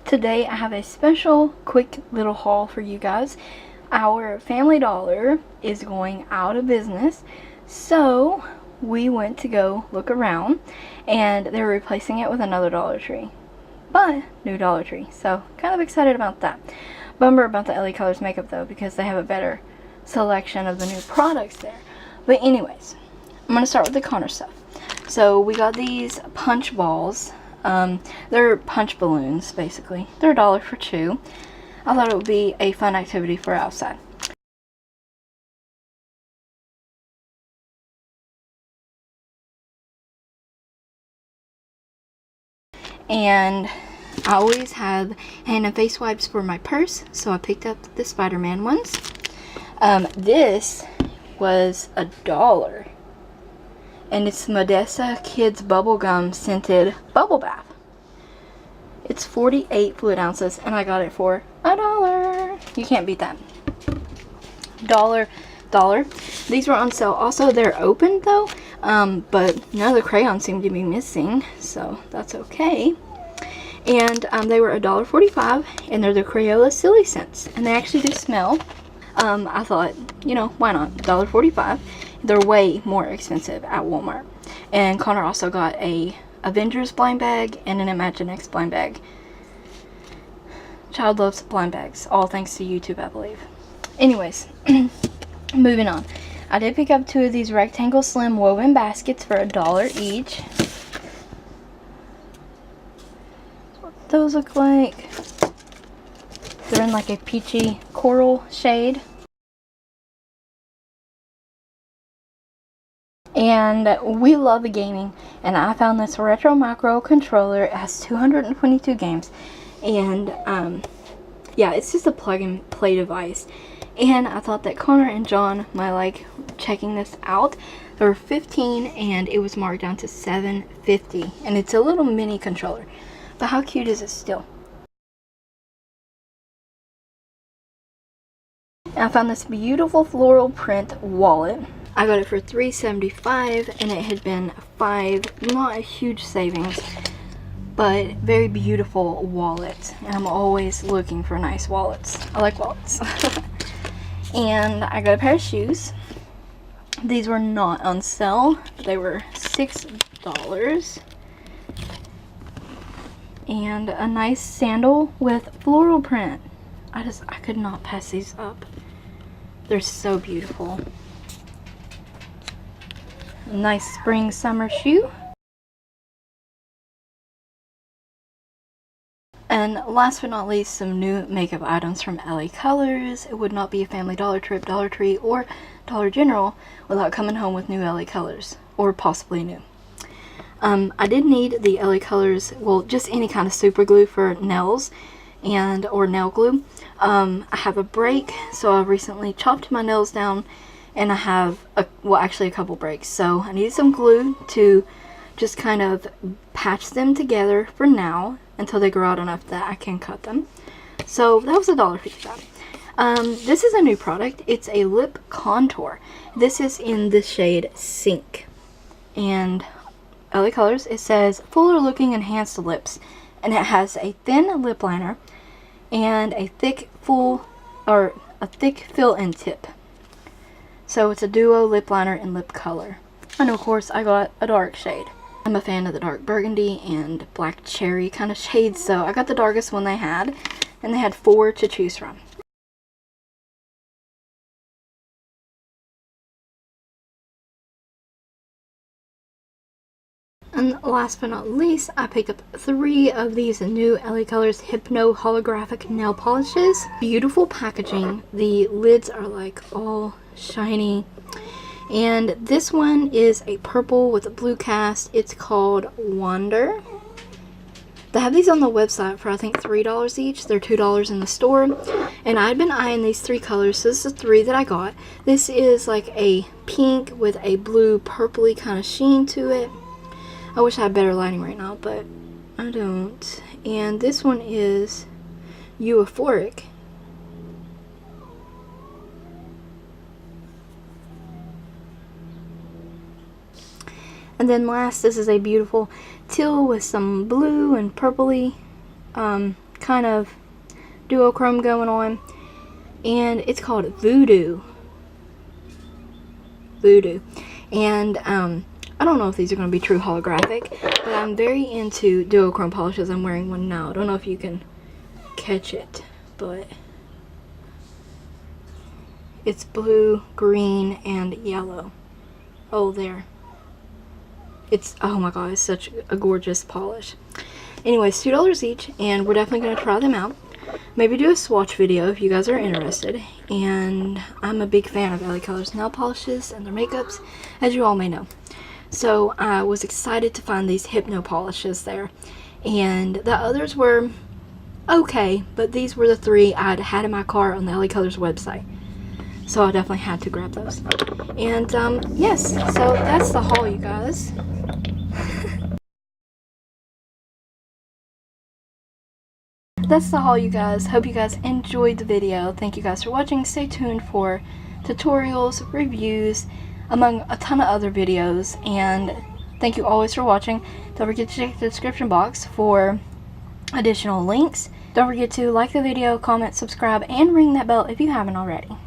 Today I have a special quick little haul for you guys. Our Family Dollar is going out of business, so we went to go look around and they're replacing it with another Dollar Tree, but new Dollar Tree, so kind of excited about that. Bummer about the LA Colors makeup though, because they have a better selection of the new products there. But anyways, I'm gonna start with the Connor stuff. So we got these punch balls. They're punch balloons, basically. They're $1 for 2. I thought it would be a fun activity for outside. And I always have hand and face wipes for my purse, so I picked up the Spider-Man ones. This was $1. And it's Modessa Kids Bubblegum Scented Bubble Bath. It's 48 fluid ounces, and I got it for $1. You can't beat that. Dollar. These were on sale. Also, they're open though, but none of the crayons seem to be missing, so that's okay. And they were $1.45, and they're the Crayola Silly Scents, and they actually do smell. I thought, you know, why not? $1.45. They're way more expensive at Walmart. And Connor also got a Avengers blind bag and an Imaginext blind bag. Child loves blind bags, all thanks to YouTube, I believe. Anyways, moving on. I did pick up 2 of these rectangle slim woven baskets for $1 each. That's what those look like. They're in like a peachy coral shade. And we love gaming, and I found this retro micro controller. It has 222 games, and yeah, it's just a plug and play device. And I thought that Connor and John might like checking this out. They were 15 and it was marked down to $7.50, and it's a little mini controller, but how cute is it still? And I found this beautiful floral print wallet. I got it for $3.75, and it had been $5. Not a huge savings, but very beautiful wallet. And I'm always looking for nice wallets. I like wallets. And I got a pair of shoes. These were not on sale. They were $6. And a nice sandal with floral print. I could not pass these up. They're so beautiful. Nice spring summer shoe. And last but not least, some new makeup items from LA Colors. It would not be a Family Dollar trip, Dollar Tree, or Dollar General without coming home with new LA Colors, or possibly new. I did need the LA Colors, well, just any kind of super glue for nails or nail glue. I have a break, so I recently chopped my nails down, and I have actually a couple breaks, so I need some glue to just kind of patch them together for now until they grow out enough that I can cut them. So that was $1.55. This is a new product. It's a lip contour. This is in the shade Sink, and LA Colors, it says fuller looking enhanced lips, and it has a thin lip liner and a thick fill-in tip. So it's a duo lip liner in lip color. And of course I got a dark shade. I'm a fan of the dark burgundy and black cherry kind of shades, so I got the darkest one they had, and they had 4 to choose from. And last but not least, I picked up 3 of these new LA Colors Hypno holographic nail polishes. Beautiful packaging. The lids are like all shiny. And this one is a purple with a blue cast. It's called Wonder. They have these on the website for I think $3 each. They're $2 in the store. And I'd been eyeing these 3 colors, so this is 3 that I got. This is like a pink with a blue purpley kind of sheen to it. I wish I had better lighting right now, but I don't. And this one is Euphoric. And then last, this is a beautiful teal with some blue and purpley kind of duochrome going on, and it's called Voodoo. And I don't know if these are going to be true holographic, but I'm very into duochrome polishes. I'm wearing one now. I don't know if you can catch it, but it's blue, green, and yellow. Oh, there. It's, oh my god, it's such a gorgeous polish. Anyways, $2 each, and we're definitely going to try them out. Maybe do a swatch video if you guys are interested. And I'm a big fan of LA Colors nail polishes and their makeups, as you all may know. So I was excited to find these Hypno polishes there. And the others were okay, but these were the 3 I'd had in my car on the LA Colors website. So I definitely had to grab those. And yes, so that's the haul, you guys. That's the haul, you guys. Hope you guys enjoyed the video. Thank you guys for watching. Stay tuned for tutorials, reviews, among a ton of other videos. And thank you always for watching. Don't forget to check the description box for additional links. Don't forget to like the video, comment, subscribe, and ring that bell if you haven't already.